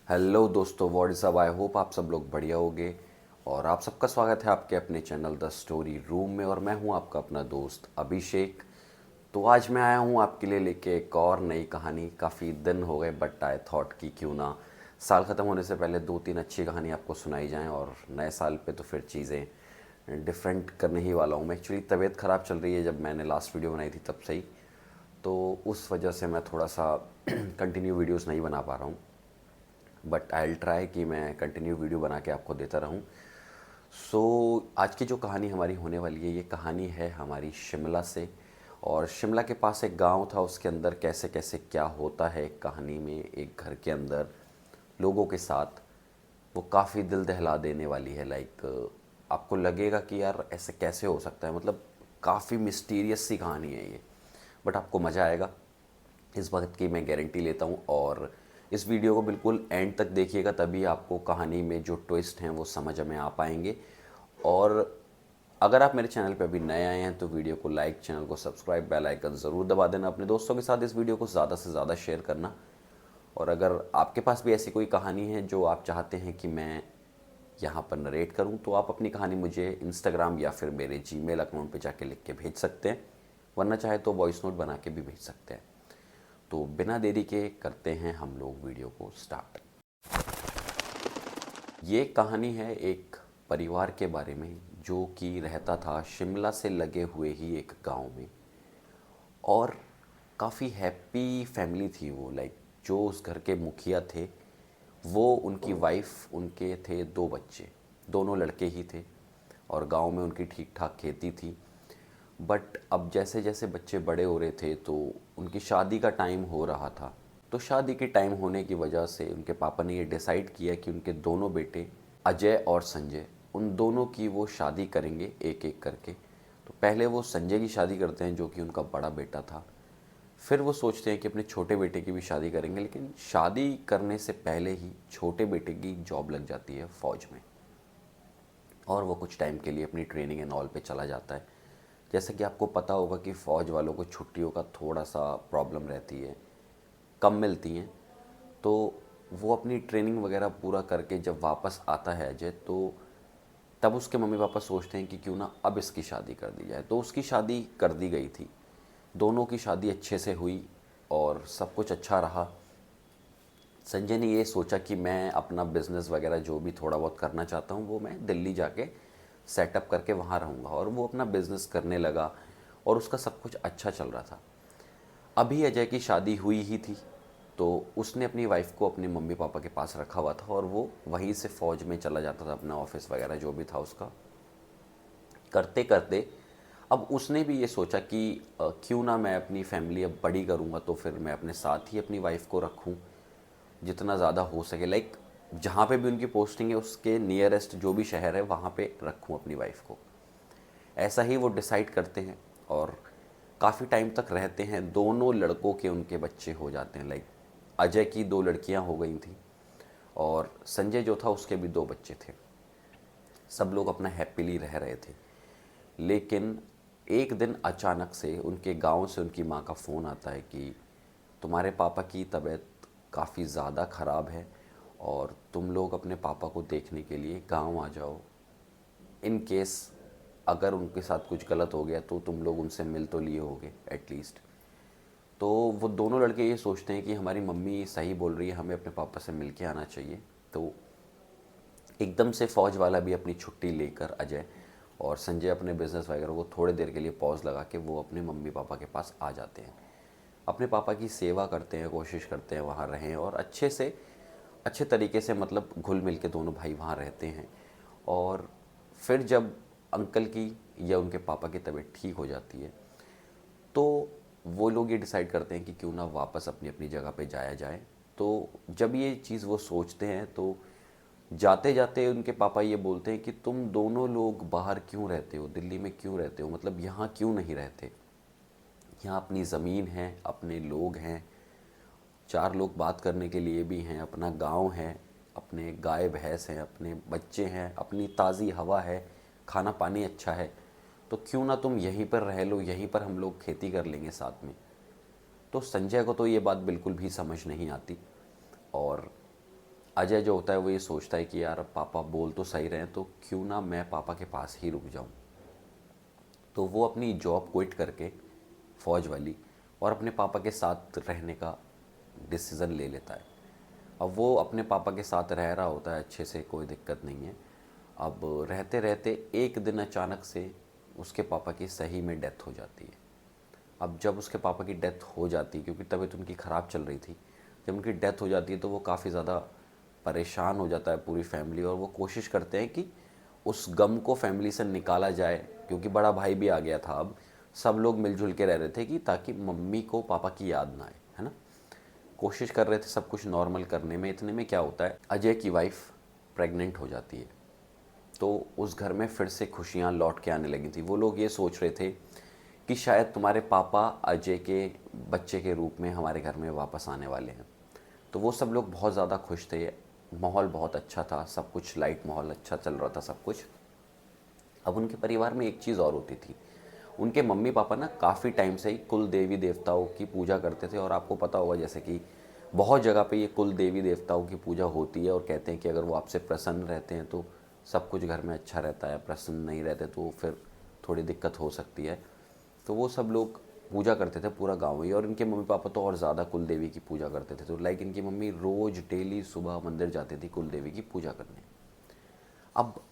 Hello दोस्तों, what is up. I hope आप सब लोग बढ़िया होगे और आप सबका स्वागत है आपके अपने चैनल द स्टोरी रूम में। और मैं हूं आपका अपना दोस्त अभिषेक। तो आज मैं आया हूं आपके लिए लेके एक और नई कहानी। काफ़ी दिन हो गए बट आई थॉट कि क्यों ना साल ख़त्म होने से पहले 2-3 अच्छी कहानी आपको सुनाई जाएं। और नए साल पे तो फिर चीज़ें डिफरेंट करने ही वाला हूँ मैं। एक्चुअली तबीयत ख़राब चल रही है, जब मैंने लास्ट वीडियो बनाई थी तब से ही, तो उस वजह से मैं थोड़ा सा कंटिन्यू वीडियोस नहीं बना पा रहा हूँ। बट आई विल ट्राई कि मैं कंटिन्यू वीडियो बना के आपको देता रहूं। सो आज की जो कहानी हमारी होने वाली है, ये कहानी है हमारी शिमला से। और शिमला के पास एक गांव था, उसके अंदर कैसे कैसे क्या होता है एक कहानी में, एक घर के अंदर लोगों के साथ, वो काफ़ी दिल दहला देने वाली है। आपको लगेगा कि यार ऐसे कैसे हो सकता है, मतलब काफ़ी मिस्टीरियस सी कहानी है ये। बट आपको मज़ा आएगा, इस बात की मैं गारंटी लेता हूँ। और इस वीडियो को बिल्कुल एंड तक देखिएगा, तभी आपको कहानी में जो ट्विस्ट हैं वो समझ में आ पाएंगे। और अगर आप मेरे चैनल पे अभी नए आए हैं तो वीडियो को लाइक, चैनल को सब्सक्राइब, बेल आइकन ज़रूर दबा देना। अपने दोस्तों के साथ इस वीडियो को ज़्यादा से ज़्यादा शेयर करना। और अगर आपके पास भी ऐसी कोई कहानी है जो आप चाहते हैं कि मैं यहाँ पर नरेट करूँ, तो आप अपनी कहानी मुझे इंस्टाग्राम या फिर मेरे जीमेल अकाउंट पे जाके लिख के भेज सकते हैं, वरना चाहे तो वॉइस नोट बना के भी भेज सकते हैं। तो बिना देरी के करते हैं हम लोग वीडियो को स्टार्ट। ये कहानी है एक परिवार के बारे में जो कि रहता था शिमला से लगे हुए ही एक गांव में। और काफ़ी हैप्पी फैमिली थी वो। जो उस घर के मुखिया थे, वो, उनकी वाइफ, उनके थे 2 बच्चे, दोनों लड़के ही थे। और गांव में उनकी ठीक ठाक खेती थी। बट अब जैसे जैसे बच्चे बड़े हो रहे थे तो उनकी शादी का टाइम हो रहा था। तो शादी के टाइम होने की वजह से उनके पापा ने ये डिसाइड किया कि उनके दोनों बेटे अजय और संजय, उन दोनों की वो शादी करेंगे एक एक करके। तो पहले वो संजय की शादी करते हैं जो कि उनका बड़ा बेटा था। फिर वो सोचते हैं कि अपने छोटे बेटे की भी शादी करेंगे, लेकिन शादी करने से पहले ही छोटे बेटे की जॉब लग जाती है फ़ौज में। और वो कुछ टाइम के लिए अपनी ट्रेनिंग एंड ऑल पे चला जाता है। जैसे कि आपको पता होगा कि फ़ौज वालों को छुट्टियों का थोड़ा सा प्रॉब्लम रहती है, कम मिलती हैं। तो वो अपनी ट्रेनिंग वगैरह पूरा करके जब वापस आता है अजय, तो तब उसके मम्मी पापा सोचते हैं कि क्यों ना अब इसकी शादी कर दी जाए। तो उसकी शादी कर दी गई थी। दोनों की शादी अच्छे से हुई और सब कुछ अच्छा रहा। संजय ने ये सोचा कि मैं अपना बिज़नेस वगैरह जो भी थोड़ा बहुत करना चाहता हूँ वो मैं दिल्ली जाके सेटअप करके वहाँ रहूँगा। और वो अपना बिज़नेस करने लगा और उसका सब कुछ अच्छा चल रहा था। अभी अजय की शादी हुई ही थी, तो उसने अपनी वाइफ को अपने मम्मी पापा के पास रखा हुआ था और वो वहीं से फ़ौज में चला जाता था, अपना ऑफिस वगैरह जो भी था उसका करते करते। अब उसने भी ये सोचा कि क्यों ना मैं अपनी फैमिली अब बड़ी करूँगा तो फिर मैं अपने साथ ही अपनी वाइफ को रखूँ जितना ज़्यादा हो सके। जहाँ पे भी उनकी पोस्टिंग है उसके नियरेस्ट जो भी शहर है वहाँ पे रखूँ अपनी वाइफ को। ऐसा ही वो डिसाइड करते हैं और काफ़ी टाइम तक रहते हैं। दोनों लड़कों के उनके बच्चे हो जाते हैं। अजय की 2 लड़कियां हो गई थी और संजय जो था उसके भी 2 बच्चे थे। सब लोग अपना हैप्पीली रह रहे थे। लेकिन एक दिन अचानक से उनके गांव से उनकी माँ का फ़ोन आता है कि तुम्हारे पापा की तबीयत काफ़ी ज़्यादा ख़राब है और तुम लोग अपने पापा को देखने के लिए गांव आ जाओ। इन केस अगर उनके साथ कुछ गलत हो गया तो तुम लोग उनसे मिल तो लिए होगे एटलीस्ट। तो वो दोनों लड़के ये सोचते हैं कि हमारी मम्मी सही बोल रही है, हमें अपने पापा से मिल के आना चाहिए। तो एकदम से फ़ौज वाला भी अपनी छुट्टी लेकर अजय और संजय अपने बिज़नेस वगैरह को थोड़ी देर के लिए पॉज लगा के वो अपने मम्मी पापा के पास आ जाते हैं। अपने पापा की सेवा करते हैं, कोशिश करते हैं वहाँ रहें और अच्छे तरीके से, मतलब घुल मिल के दोनों भाई वहाँ रहते हैं। और फिर जब अंकल की या उनके पापा की तबीयत ठीक हो जाती है तो वो लोग ये डिसाइड करते हैं कि क्यों ना वापस अपनी अपनी जगह पे जाया जाए। तो जब ये चीज़ वो सोचते हैं तो जाते जाते उनके पापा ये बोलते हैं कि तुम दोनों लोग बाहर क्यों रहते हो, दिल्ली में क्यों रहते हो, मतलब यहाँ क्यों नहीं रहते। यहाँ अपनी ज़मीन है, अपने लोग हैं, 4 लोग बात करने के लिए भी हैं, अपना गांव है, अपने गाय भैंस हैं, अपने बच्चे हैं, अपनी ताज़ी हवा है, खाना पानी अच्छा है। तो क्यों ना तुम यहीं पर रह लो, यहीं पर हम लोग खेती कर लेंगे साथ में। तो संजय को तो ये बात बिल्कुल भी समझ नहीं आती और अजय जो होता है वो ये सोचता है कि यार पापा बोल तो सही रहे हैं, तो क्यों ना मैं पापा के पास ही रुक जाऊं। तो वो अपनी जॉब क्विट करके, फ़ौज वाली, और अपने पापा के साथ रहने का डिसीज़न ले लेता है। अब वो अपने पापा के साथ रह रहा होता है अच्छे से, कोई दिक्कत नहीं है। अब रहते रहते एक दिन अचानक से उसके पापा की सही में डेथ हो जाती है। अब जब उसके पापा की डेथ हो जाती है, क्योंकि तबीयत उनकी ख़राब चल रही थी, जब उनकी डेथ हो जाती है तो वो काफ़ी ज़्यादा परेशान हो जाता है पूरी फैमिली, और वो कोशिश करते हैं कि उस गम को फैमिली से निकाला जाए, क्योंकि बड़ा भाई भी आ गया था। अब सब लोग मिलजुल के रह रहे थे कि ताकि मम्मी को पापा की याद ना आए, है ना। कोशिश कर रहे थे सब कुछ नॉर्मल करने में। इतने में क्या होता है, अजय की वाइफ प्रेग्नेंट हो जाती है। तो उस घर में फिर से खुशियाँ लौट के आने लगी थी। वो लोग ये सोच रहे थे कि शायद तुम्हारे पापा अजय के बच्चे के रूप में हमारे घर में वापस आने वाले हैं। तो वो सब लोग बहुत ज़्यादा खुश थे, माहौल बहुत अच्छा था, सब कुछ लाइट माहौल अच्छा चल रहा था सब कुछ। अब उनके परिवार में एक चीज़ और होती थी, उनके मम्मी पापा ना काफ़ी टाइम से ही कुल देवी देवताओं की पूजा करते थे। और आपको पता होगा जैसे कि बहुत जगह पे ये कुल देवी देवताओं की पूजा होती है, और कहते हैं कि अगर वो आपसे प्रसन्न रहते हैं तो सब कुछ घर में अच्छा रहता है, प्रसन्न नहीं रहते तो फिर थोड़ी दिक्कत हो सकती है। तो वो सब लोग पूजा करते थे पूरा गांव ही, और इनके मम्मी पापा तो और ज़्यादा कुल देवी की पूजा करते थे। तो लाइक इनकी मम्मी रोज़ डेली सुबह मंदिर जाती थी कुल देवी की पूजा करने। अब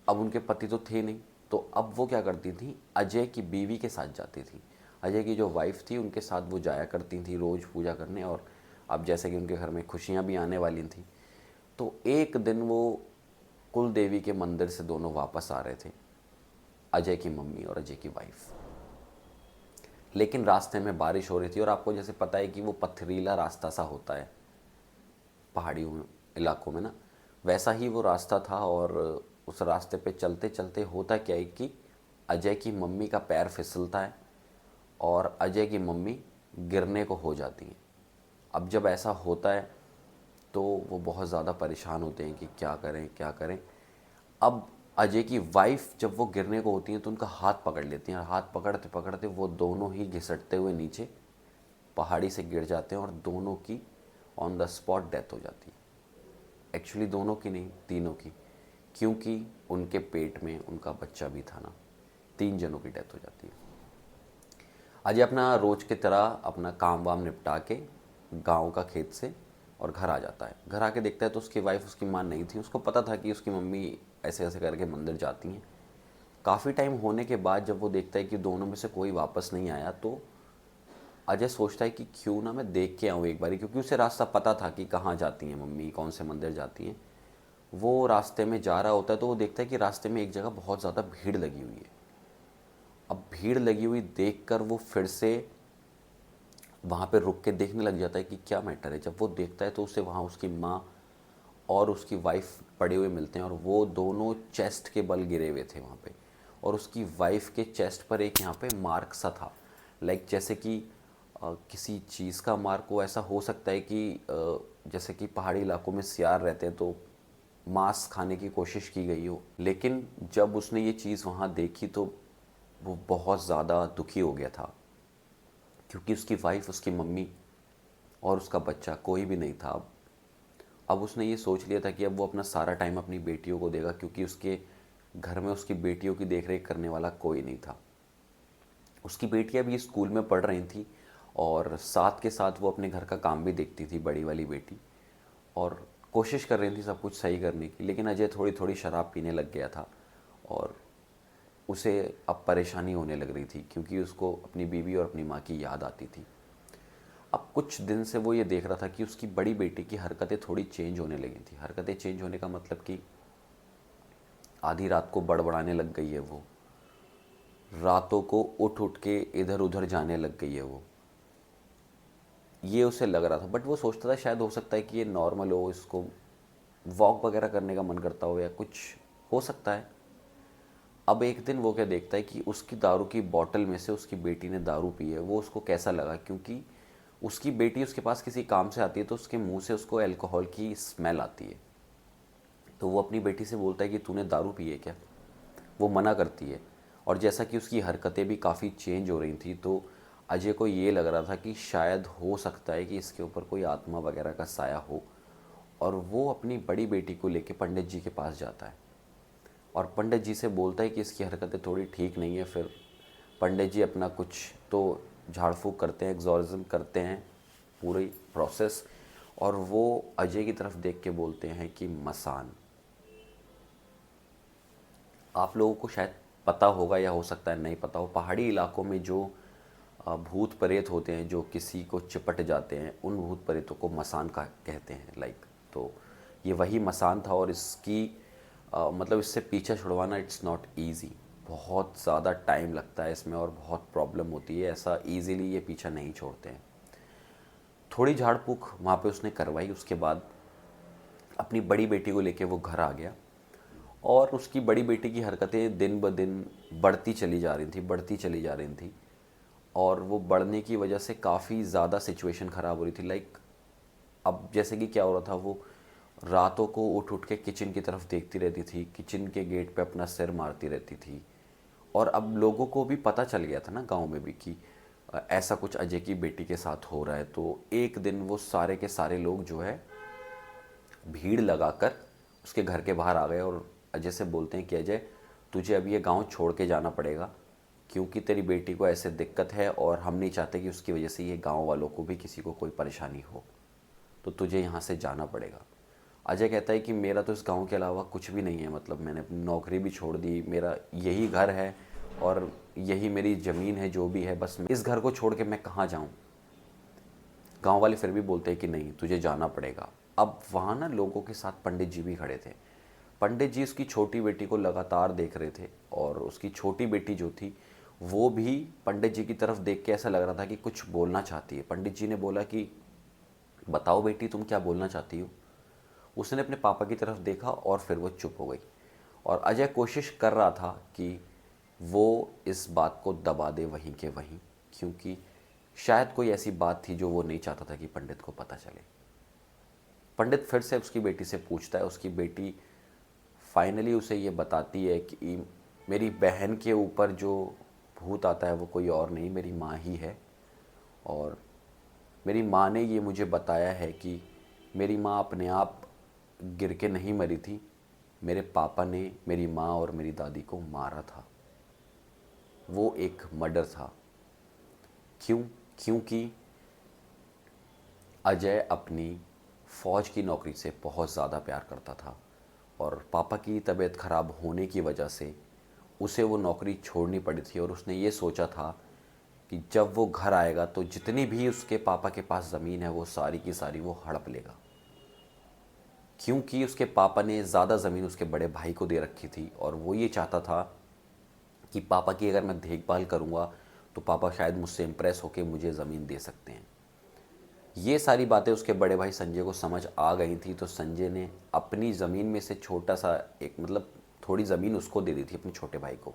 अब उनके पति तो थे नहीं, तो अब वो क्या करती थी, अजय की बीवी के साथ जाती थी। अजय की जो वाइफ थी उनके साथ वो जाया करती थी रोज़ पूजा करने। और अब जैसे कि उनके घर में खुशियाँ भी आने वाली थी, तो एक दिन वो कुल देवी के मंदिर से दोनों वापस आ रहे थे, अजय की मम्मी और अजय की वाइफ। लेकिन रास्ते में बारिश हो रही थी, और आपको जैसे पता है कि वो पथरीला रास्ता सा होता है पहाड़ियों इलाकों में ना, वैसा ही वो रास्ता था। और उस रास्ते पे चलते चलते होता क्या है कि अजय की मम्मी का पैर फिसलता है, और अजय की मम्मी गिरने को हो जाती हैं। अब जब ऐसा होता है तो वो बहुत ज़्यादा परेशान होते हैं कि क्या करें क्या करें। अब अजय की वाइफ जब वो गिरने को होती हैं तो उनका हाथ पकड़ लेती हैं, और हाथ पकड़ते पकड़ते वो दोनों ही घिसटते हुए नीचे पहाड़ी से गिर जाते हैं, और दोनों की ऑन द स्पॉट डेथ हो जाती है। एक्चुअली दोनों की नहीं, तीनों की, क्योंकि उनके पेट में उनका बच्चा भी था ना। 3 जनों की डेथ हो जाती है। अजय अपना रोज की तरह अपना काम वाम निपटा के गांव का खेत से और घर आ जाता है। घर आके देखता है तो उसकी वाइफ, उसकी माँ नहीं थी। उसको पता था कि उसकी मम्मी ऐसे ऐसे करके मंदिर जाती हैं। काफ़ी टाइम होने के बाद जब वो देखता है कि दोनों में से कोई वापस नहीं आया, तो अजय सोचता है कि क्यों ना मैं देख के आऊँ एक बारी, क्योंकि उसे रास्ता पता था कि कहाँ जाती हैं मम्मी, कौन से मंदिर जाती हैं। वो रास्ते में जा रहा होता है तो वो देखता है कि रास्ते में एक जगह बहुत ज़्यादा भीड़ लगी हुई है। अब भीड़ लगी हुई देखकर वो फिर से वहाँ पे रुक के देखने लग जाता है कि क्या मैटर है। जब वो देखता है तो उसे वहाँ उसकी माँ और उसकी वाइफ पड़े हुए मिलते हैं, और वो दोनों चेस्ट के बल गिरे हुए थे वहाँ पे। और उसकी वाइफ के चेस्ट पर एक यहाँ पे मार्क सा था, लाइक जैसे कि किसी चीज़ का मार्क हो। ऐसा हो सकता है कि जैसे कि पहाड़ी इलाकों में सियार रहते हैं तो मांस खाने की कोशिश की गई हो। लेकिन जब उसने ये चीज़ वहाँ देखी तो वो बहुत ज़्यादा दुखी हो गया था, क्योंकि उसकी वाइफ, उसकी मम्मी और उसका बच्चा कोई भी नहीं था। अब उसने ये सोच लिया था कि अब वो अपना सारा टाइम अपनी बेटियों को देगा, क्योंकि उसके घर में उसकी बेटियों की देखरेख करने वाला कोई नहीं था। उसकी बेटियां भी स्कूल में पढ़ रही थी, और साथ के साथ वो अपने घर का काम भी देखती थी, बड़ी वाली बेटी। और कोशिश कर रही थी सब कुछ सही करने की। लेकिन अजय थोड़ी थोड़ी शराब पीने लग गया था, और उसे अब परेशानी होने लग रही थी, क्योंकि उसको अपनी बीवी और अपनी माँ की याद आती थी। अब कुछ दिन से वो ये देख रहा था कि उसकी बड़ी बेटी की हरकतें थोड़ी चेंज होने लगी थी। हरकतें चेंज होने का मतलब कि आधी रात को बड़बड़ाने लग गई है वो, रातों को उठ उठ के इधर उधर जाने लग गई है वो। ये उसे लग रहा था, बट वो सोचता था शायद हो सकता है कि ये नॉर्मल हो, इसको वॉक वगैरह करने का मन करता हो या कुछ हो सकता है। अब एक दिन वो क्या देखता है कि उसकी दारू की बोतल में से उसकी बेटी ने दारू पी है। वो उसको कैसा लगा, क्योंकि उसकी बेटी उसके पास किसी काम से आती है तो उसके मुंह से उसको अल्कोहल की स्मेल आती है। तो वो अपनी बेटी से बोलता है कि तूने दारू पी है क्या। वो मना करती है, और जैसा कि उसकी हरकतें भी काफ़ी चेंज हो रही थी, तो अजय को ये लग रहा था कि शायद हो सकता है कि इसके ऊपर कोई आत्मा वगैरह का साया हो, और वो अपनी बड़ी बेटी को लेके पंडित जी के पास जाता है और पंडित जी से बोलता है कि इसकी हरकतें थोड़ी ठीक नहीं है। फिर पंडित जी अपना कुछ तो झाड़ फूक करते हैं, एग्जॉर्सिज्म करते हैं, पूरी प्रोसेस, और वो अजय की तरफ देख के बोलते हैं कि मसान। आप लोगों को शायद पता होगा या हो सकता है नहीं पता हो, पहाड़ी इलाकों में जो भूत प्रेत होते हैं जो किसी को चिपट जाते हैं, उन भूत प्रेतों को मसान का कहते हैं लाइक। तो ये वही मसान था और इसकी मतलब इससे पीछा छुड़वाना इट्स नॉट ईजी, बहुत ज़्यादा टाइम लगता है इसमें और बहुत प्रॉब्लम होती है, ऐसा ईजीली ये पीछा नहीं छोड़ते हैं। थोड़ी झाड़ फूक वहाँ पे उसने करवाई, उसके बाद अपनी बड़ी बेटी को लेके वो घर आ गया और उसकी बड़ी बेटी की हरकतें दिन ब दिन बढ़ती चली जा रही थी, बढ़ती चली जा रही थी, और वो बढ़ने की वजह से काफ़ी ज़्यादा सिचुएशन ख़राब हो रही थी। लाइक अब जैसे कि क्या हो रहा था, वो रातों को उठ उठ के किचन की तरफ देखती रहती थी, किचन के गेट पे अपना सिर मारती रहती थी। और अब लोगों को भी पता चल गया था ना गांव में भी कि ऐसा कुछ अजय की बेटी के साथ हो रहा है। तो एक दिन वो सारे के सारे लोग जो है भीड़ लगाकर उसके घर के बाहर आ गए और अजय से बोलते हैं कि अजय, तुझे अब ये गांव छोड़ के जाना पड़ेगा, क्योंकि तेरी बेटी को ऐसे दिक्कत है और हम नहीं चाहते कि उसकी वजह से ये गांव वालों को भी किसी को कोई परेशानी हो, तो तुझे यहाँ से जाना पड़ेगा। अजय कहता है कि मेरा तो इस गांव के अलावा कुछ भी नहीं है, मतलब मैंने अपनी नौकरी भी छोड़ दी, मेरा यही घर है और यही मेरी ज़मीन है, जो भी है, बस इस घर को छोड़ के मैं कहाँ जाऊँ। गांव वाले फिर भी बोलते हैं कि नहीं, तुझे जाना पड़ेगा। अब वहाँ ना लोगों के साथ पंडित जी भी खड़े थे। पंडित जी उसकी छोटी बेटी को लगातार देख रहे थे और उसकी छोटी बेटी जो थी वो भी पंडित जी की तरफ देख के ऐसा लग रहा था कि कुछ बोलना चाहती है। पंडित जी ने बोला कि बताओ बेटी, तुम क्या बोलना चाहती हो। उसने अपने पापा की तरफ देखा और फिर वो चुप हो गई। और अजय कोशिश कर रहा था कि वो इस बात को दबा दे वहीं के वहीं, क्योंकि शायद कोई ऐसी बात थी जो वो नहीं चाहता था कि पंडित को पता चले। पंडित फिर से उसकी बेटी से पूछता है, उसकी बेटी फाइनली उसे ये बताती है कि मेरी बहन के ऊपर जो भूत आता है वो कोई और नहीं, मेरी माँ ही है। और मेरी माँ ने ये मुझे बताया है कि मेरी माँ अपने आप गिर के नहीं मरी थी, मेरे पापा ने मेरी माँ और मेरी दादी को मारा था, वो एक मर्डर था। क्यों? क्योंकि अजय अपनी फ़ौज की नौकरी से बहुत ज़्यादा प्यार करता था और पापा की तबीयत ख़राब होने की वजह से उसे वो नौकरी छोड़नी पड़ी थी। और उसने ये सोचा था कि जब वो घर आएगा तो जितनी भी उसके पापा के पास ज़मीन है वो सारी की सारी वो हड़प लेगा, क्योंकि उसके पापा ने ज़्यादा ज़मीन उसके बड़े भाई को दे रखी थी और वो ये चाहता था कि पापा की अगर मैं देखभाल करूँगा तो पापा शायद मुझसे इम्प्रेस होकर मुझे ज़मीन दे सकते हैं। ये सारी बातें उसके बड़े भाई संजय को समझ आ गई थी, तो संजय ने अपनी ज़मीन में से छोटा सा एक मतलब थोड़ी ज़मीन उसको दे दी थी अपने छोटे भाई को।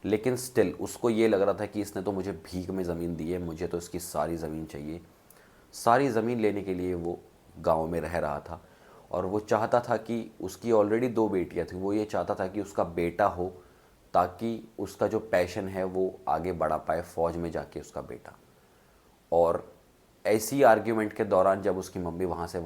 लेकिन स्टिल उसको ये लग रहा था कि इसने तो मुझे भीख में ज़मीन दी है, मुझे तो इसकी सारी ज़मीन चाहिए। सारी ज़मीन लेने के लिए वो गांव में रह रहा था और वो चाहता था कि उसकी ऑलरेडी 2 बेटियां थी, वो ये चाहता था कि उसका बेटा हो ताकि उसका जो पैशन है वो आगे बढ़ा पाए, फ़ौज में जाके उसका बेटा। और ऐसी आर्ग्यूमेंट के दौरान जब उसकी मम्मी वहाँ से